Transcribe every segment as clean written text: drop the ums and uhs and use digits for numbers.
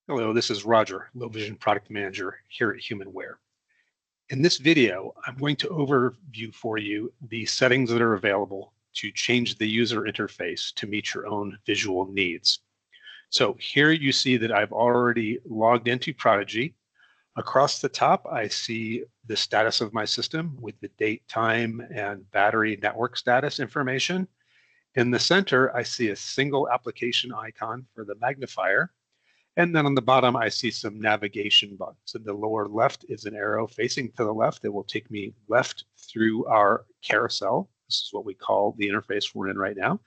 Hello, this is Roger, Low Vision Product Manager here at HumanWare. In this video, I'm going to overview for you the settings that are available to change the user interface to meet your own visual needs. So here you see that I've already logged into Prodigy. Across the top, I see the status of my system with the date, time, and battery network status information. In the center, I see a single application icon for the magnifier. And then on the bottom, I see some navigation buttons. In the lower left is an arrow facing to the left that will take me left through our carousel. This is what we call the interface we're in right now.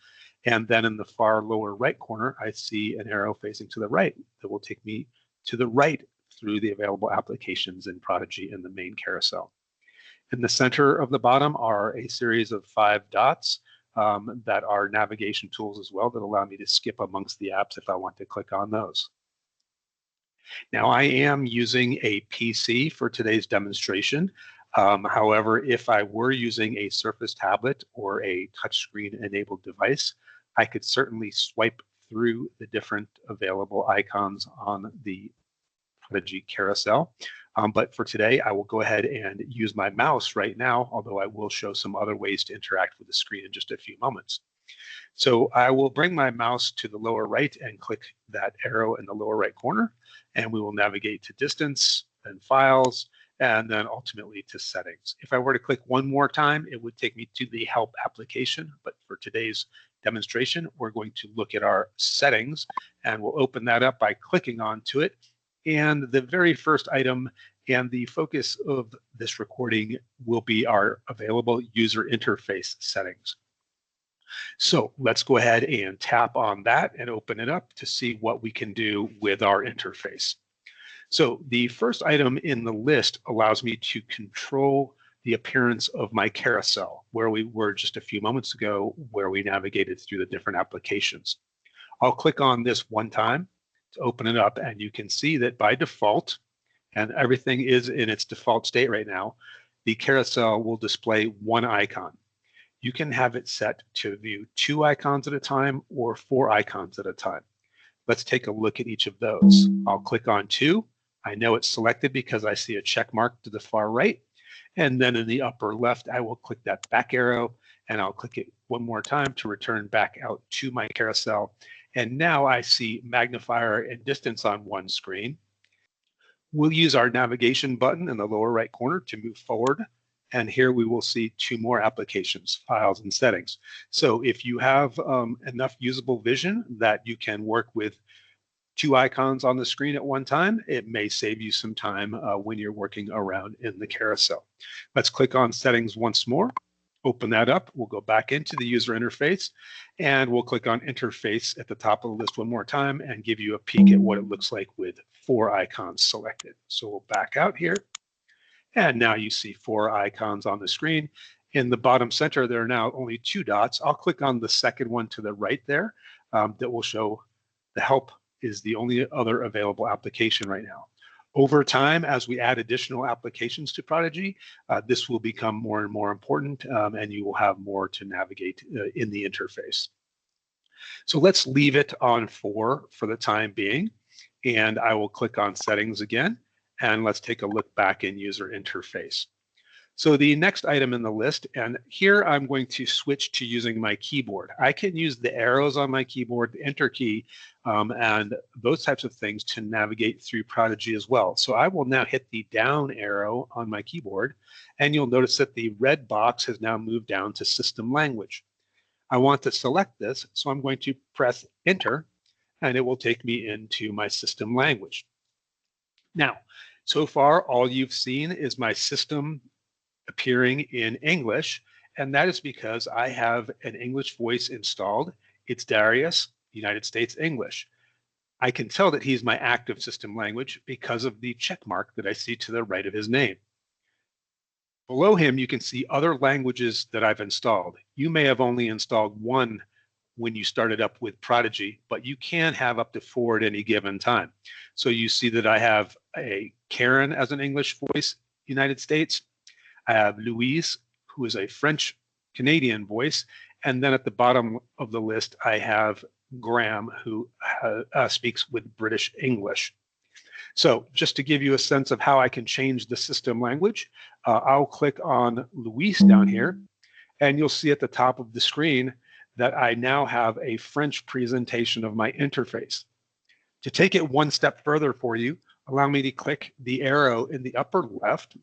And then in the far lower right corner, I see an arrow facing to the right that will take me to the right through the available applications in Prodigy in the main carousel. In the center of the bottom are a series of 5 dots that are navigation tools as well that allow me to skip amongst the apps if I want to click on those. Now, I am using a PC for today's demonstration. However, if I were using a Surface tablet or a touchscreen enabled device, I could certainly swipe through the different available icons on the Prodigy carousel. But for today, I will go ahead and use my mouse right now, although I will show some other ways to interact with the screen in just a few moments. So I will bring my mouse to the lower right and click that arrow in the lower right corner, and we will navigate to distance, then files, and then ultimately to settings. If I were to click one more time, it would take me to the help application, but for today's demonstration, we're going to look at our settings, and we'll open that up by clicking onto it. And the very first item and the focus of this recording will be our available user interface settings. So let's go ahead and tap on that and open it up to see what we can do with our interface. So the first item in the list allows me to control the appearance of my carousel, where we were just a few moments ago, where we navigated through the different applications. I'll click on this one time to open it up, and you can see that by default, and everything is in its default state right now, the carousel will display one icon. You can have it set to view 2 icons at a time or 4 icons at a time. Let's take a look at each of those. I'll click on 2. I know it's selected because I see a check mark to the far right. And then in the upper left, I will click that back arrow, and I'll click it one more time to return back out to my carousel. And now I see magnifier and distance on one screen. We'll use our navigation button in the lower right corner to move forward. And here we will see 2 more applications, files and settings. So if you have enough usable vision that you can work with 2 icons on the screen at one time, it may save you some time when you're working around in the carousel. Let's click on settings once more. Open that up. We'll go back into the user interface, and we'll click on interface at the top of the list one more time and give you a peek at what it looks like with 4 icons selected. So we'll back out here. And now you see 4 icons on the screen. In the bottom center, there are now only 2 dots. I'll click on the second one to the right there that will show the help is the only other available application right now. Over time, as we add additional applications to Prodigy, this will become more and more important, and you will have more to navigate in the interface. So let's leave it on 4 for the time being, and I will click on settings again. And let's take a look back in user interface. So the next item in the list, and here I'm going to switch to using my keyboard. I can use the arrows on my keyboard, the enter key, and those types of things to navigate through Prodigy as well. So I will now hit the down arrow on my keyboard, and you'll notice that the red box has now moved down to system language. I want to select this, so I'm going to press enter, and it will take me into my system language. Now, so far, all you've seen is my system appearing in English, and that is because I have an English voice installed. It's Darius, United States English. I can tell that he's my active system language because of the check mark that I see to the right of his name. Below him, you can see other languages that I've installed. You may have only installed 1 when you started up with Prodigy, but you can have up to 4 at any given time. So you see that I have a Karen as an English voice, United States. I have Louise, who is a French Canadian voice. And then at the bottom of the list, I have Graham, who speaks with British English. So just to give you a sense of how I can change the system language, I'll click on Luis down here, and you'll see at the top of the screen that I now have a French presentation of my interface. To take it one step further for you, allow me to click the arrow in the upper left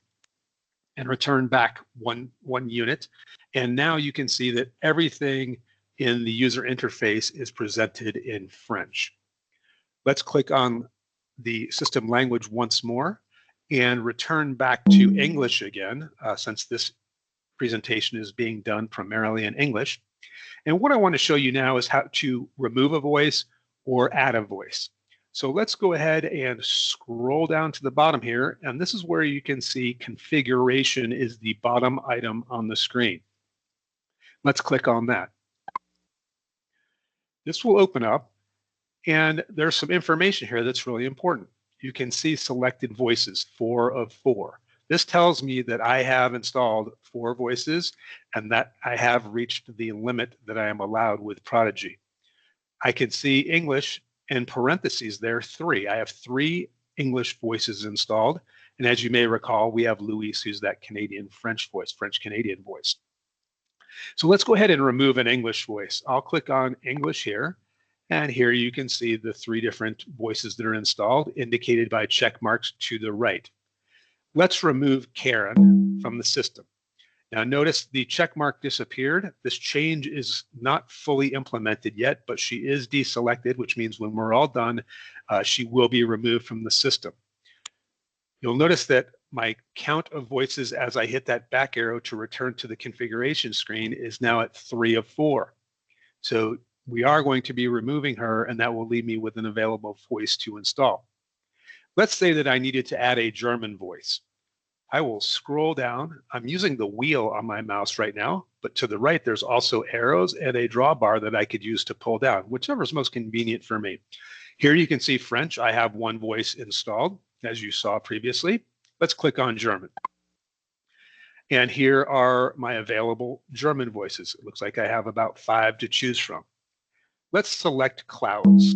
and return back one unit. And now you can see that everything in the user interface is presented in French. Let's click on the system language once more and return back to English again, since this presentation is being done primarily in English. And what I want to show you now is how to remove a voice or add a voice. So let's go ahead and scroll down to the bottom here, and this is where you can see configuration is the bottom item on the screen. Let's click on that. This will open up, and there's some information here that's really important. You can see selected voices, 4 of 4. This tells me that I have installed 4 voices and that I have reached the limit that I am allowed with Prodigi. I can see English in parentheses there, 3. I have 3 English voices installed. And as you may recall, we have Luis, who's that Canadian French voice, French-Canadian voice. So let's go ahead and remove an English voice. I'll click on English here. And here you can see the 3 different voices that are installed, indicated by check marks to the right. Let's remove Karen from the system. Now notice the check mark disappeared. This change is not fully implemented yet, but she is deselected, which means when we're all done, she will be removed from the system. You'll notice that my count of voices as I hit that back arrow to return to the configuration screen is now at 3 of 4. So we are going to be removing her, and that will leave me with an available voice to install. Let's say that I needed to add a German voice. I will scroll down. I'm using the wheel on my mouse right now, but to the right, there's also arrows and a drawbar that I could use to pull down, whichever is most convenient for me. Here you can see French. I have 1 voice installed, as you saw previously. Let's click on German. And here are my available German voices. It looks like I have about 5 to choose from. Let's select Clouds.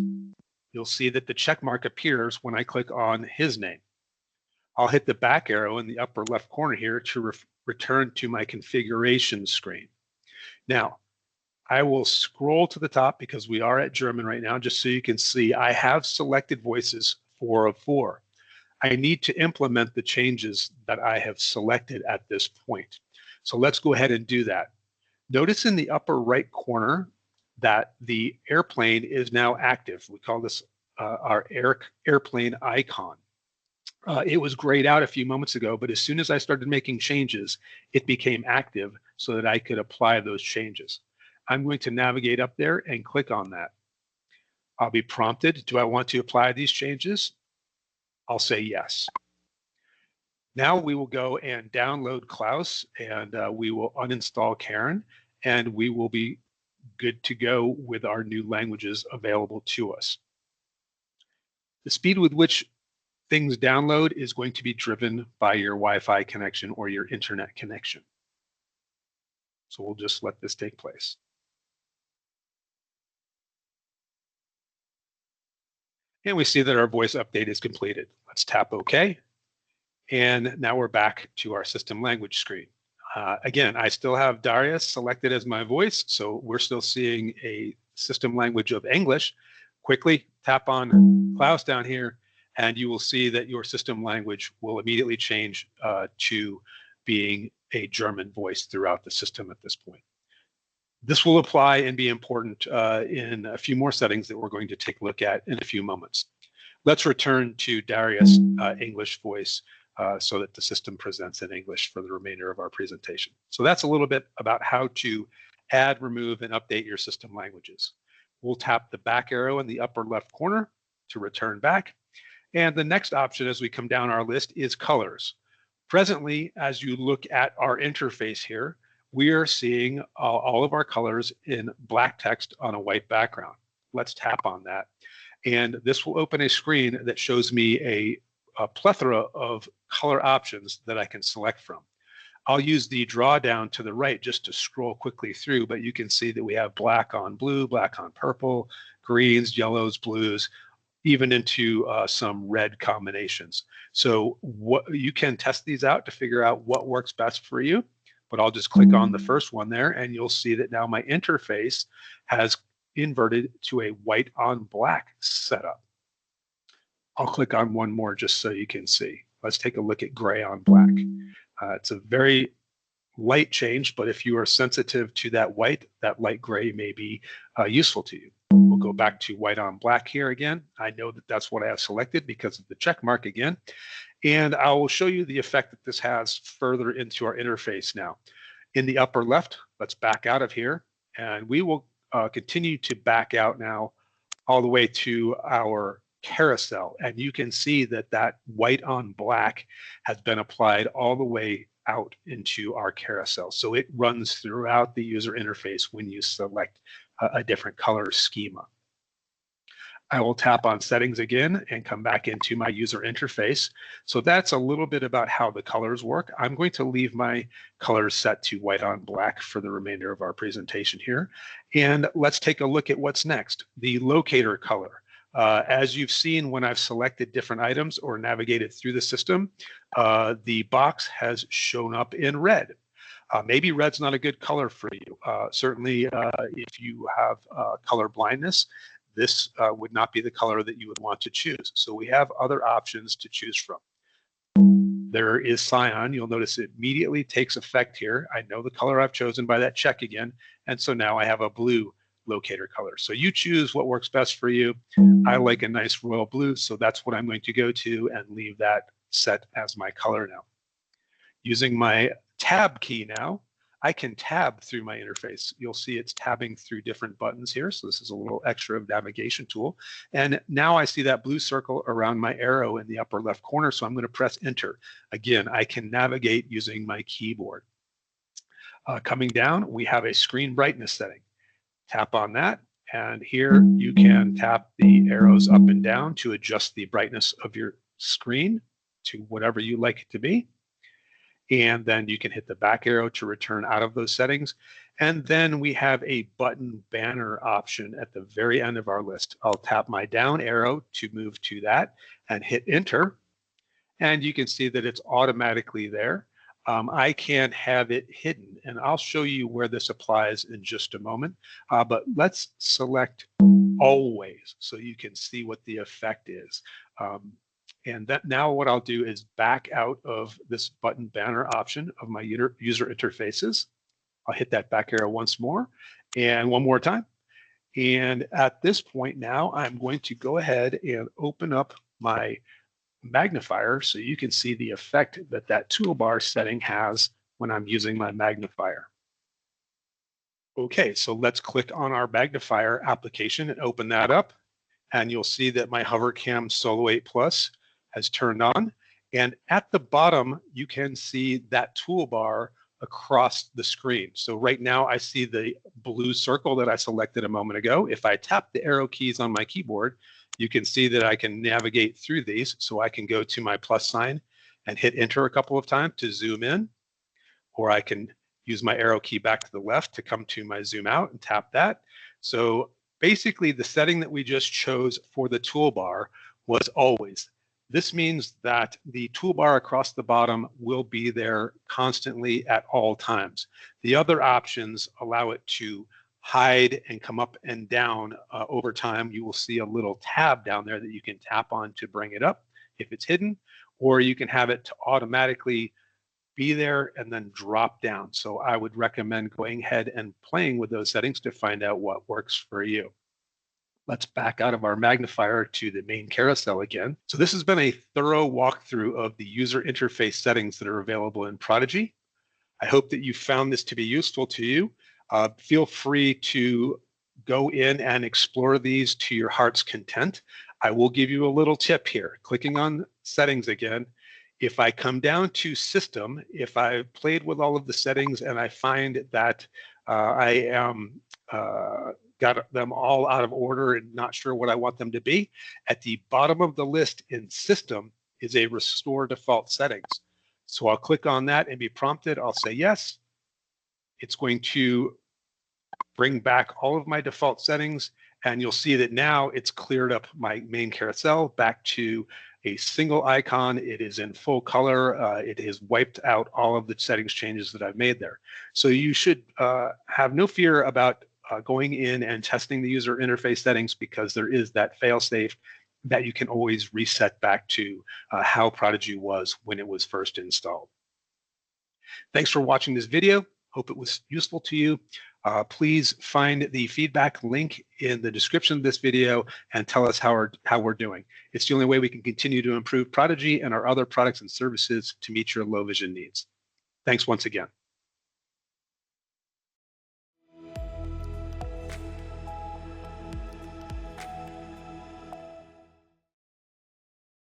You'll see that the check mark appears when I click on his name. I'll hit the back arrow in the upper left corner here to return to my configuration screen. Now, I will scroll to the top because we are at German right now, just so you can see I have selected voices 4 of 4. I need to implement the changes that I have selected at this point. So let's go ahead and do that. Notice in the upper right corner that the airplane is now active. We call this our airplane icon. It was grayed out a few moments ago, but as soon as I started making changes, it became active so that I could apply those changes. I'm going to navigate up there and click on that. I'll be prompted, do I want to apply these changes? I'll say yes. Now we will go and download Klaus, and we will uninstall Karen, and we will be good to go with our new languages available to us. The speed with which things download is going to be driven by your Wi-Fi connection or your internet connection. So we'll just let this take place. And we see that our voice update is completed. Let's tap OK. And now we're back to our system language screen. Again, I still have Darius selected as my voice, so we're still seeing a system language of English. Quickly tap on Klaus down here, and you will see that your system language will immediately change to being a German voice throughout the system at this point. This will apply and be important in a few more settings that we're going to take a look at in a few moments. Let's return to Darius' English voice so that the system presents in English for the remainder of our presentation. So that's a little bit about how to add, remove, and update your system languages. We'll tap the back arrow in the upper left corner to return back. And the next option as we come down our list is colors. Presently, as you look at our interface here, we are seeing all of our colors in black text on a white background. Let's tap on that. And this will open a screen that shows me a plethora of color options that I can select from. I'll use the draw down to the right just to scroll quickly through, but you can see that we have black on blue, black on purple, greens, yellows, blues, even into some red combinations. So what you can test these out to figure out what works best for you. But I'll just click on the first one there, and you'll see that now my interface has inverted to a white on black setup. I'll click on one more just so you can see. Let's take a look at gray on black. It's a very light change, but if you are sensitive to that white, that light gray may be useful to you. We'll go back to white on black here again. I know that that's what I have selected because of the check mark again. And I will show you the effect that this has further into our interface now. In the upper left, let's back out of here, and we will continue to back out now all the way to our carousel. And you can see that that white on black has been applied all the way out into our carousel. So it runs throughout the user interface when you select a different color schema. I will tap on settings again and come back into my user interface. So that's a little bit about how the colors work. I'm going to leave my colors set to white on black for the remainder of our presentation here. And let's take a look at what's next, the locator color. As you've seen when I've selected different items or navigated through the system, the box has shown up in red. Maybe red's not a good color for you. Certainly, if you have color blindness, this would not be the color that you would want to choose. So we have other options to choose from. There is cyan. You'll notice it immediately takes effect here. I know the color I've chosen by that check again. And so now I have a blue locator color. So you choose what works best for you. I like a nice royal blue, so that's what I'm going to go to and leave that set as my color now. Using my tab key now, I can tab through my interface. You'll see it's tabbing through different buttons here. So this is a little extra navigation tool. And now I see that blue circle around my arrow in the upper left corner. So I'm going to press enter. Again, I can navigate using my keyboard. Coming down, we have a screen brightness setting. Tap on that. And here you can tap the arrows up and down to adjust the brightness of your screen to whatever you like it to be. And then you can hit the back arrow to return out of those settings. And then we have a button banner option at the very end of our list. I'll tap my down arrow to move to that and hit enter. And you can see that it's automatically there. I can have it hidden, and I'll show you where this applies in just a moment. But let's select always so you can see what the effect is. And that now what I'll do is back out of this button banner option of my user interfaces. I'll hit that back arrow once more and one more time. And at this point now, I'm going to go ahead and open up my magnifier so you can see the effect that that toolbar setting has when I'm using my magnifier. Okay, so let's click on our magnifier application and open that up. And you'll see that my HoverCam Solo 8 Plus has turned on. And at the bottom, you can see that toolbar across the screen. So right now I see the blue circle that I selected a moment ago. If I tap the arrow keys on my keyboard, you can see that I can navigate through these. So I can go to my plus sign and hit enter a couple of times to zoom in, or I can use my arrow key back to the left to come to my zoom out and tap that. So basically the setting that we just chose for the toolbar was always. This means that the toolbar across the bottom will be there constantly at all times. The other options allow it to hide and come up and down over time. You will see a little tab down there that you can tap on to bring it up if it's hidden, or you can have it to automatically be there and then drop down. So I would recommend going ahead and playing with those settings to find out what works for you. Let's back out of our magnifier to the main carousel again. So this has been a thorough walkthrough of the user interface settings that are available in Prodigi. I hope that you found this to be useful to you. Feel free to go in and explore these to your heart's content. I will give you a little tip here. Clicking on settings again, if I come down to system, if I've played with all of the settings and I find that I am got them all out of order and not sure what I want them to be, at the bottom of the list in system is a restore default settings. So I'll click on that and be prompted. I'll say yes. It's going to bring back all of my default settings And you'll see that now it's cleared up my main carousel back to a single icon. It is in full color. It has wiped out all of the settings changes that I've made there. So you should have no fear about going in and testing the user interface settings, because there is that fail-safe that you can always reset back to how Prodigi was when it was first installed. Thanks for watching this video. Hope it was useful to you. Please find the feedback link in the description of this video and tell us how we're doing. It's the only way we can continue to improve Prodigi and our other products and services to meet your low vision needs. Thanks once again.